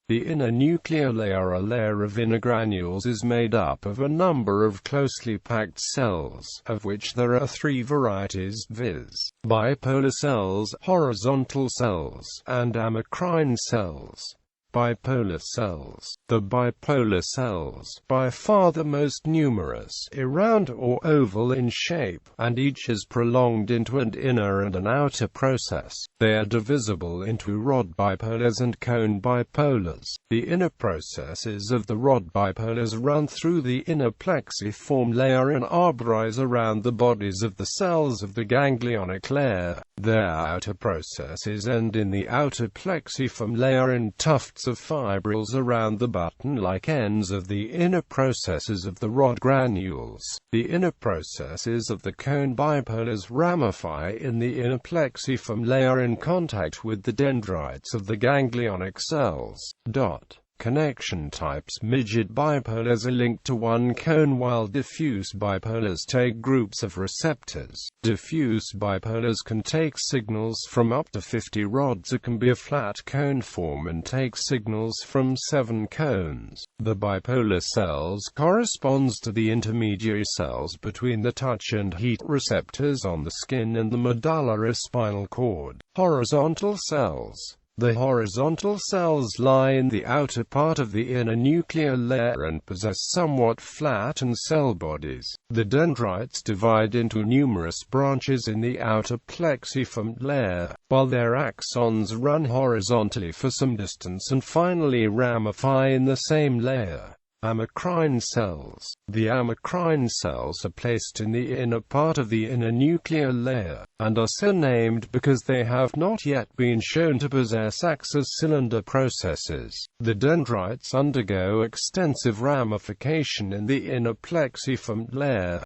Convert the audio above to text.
The inner nuclear layer, a layer of inner granules, is made up of a number of closely packed cells, of which there are three varieties, viz. bipolar cells, horizontal cells, and amacrine cells. Bipolar cells. The bipolar cells, by far the most numerous, are round or oval in shape, and each is prolonged into an inner and an outer process. They are divisible into rod bipolars and cone bipolars. The inner processes of the rod bipolars run through the inner plexiform layer and arborize around the bodies of the cells of the ganglionic layer. Their outer processes end in the outer plexiform layer in tufts of fibrils around the button-like ends of the inner processes of the rod granules. The inner processes of the cone bipolars ramify in the inner plexiform layer in contact with the dendrites of the ganglionic cells. Connection types. Midget bipolars are linked to one cone, while diffuse bipolars take groups of receptors. Diffuse bipolars can take signals from up to 50 rods. It can be a flat cone form and take signals from 7 cones. The bipolar cells corresponds to the intermediary cells between the touch and heat receptors on the skin and the medullary spinal cord. Horizontal cells. The horizontal cells lie in the outer part of the inner nuclear layer and possess somewhat flattened cell bodies. The dendrites divide into numerous branches in the outer plexiform layer, while their axons run horizontally for some distance and finally ramify in the same layer. Amacrine cells. The amacrine cells are placed in the inner part of the inner nuclear layer, and are so named because they have not yet been shown to possess axis-cylinder processes. The dendrites undergo extensive ramification in the inner plexiform layer,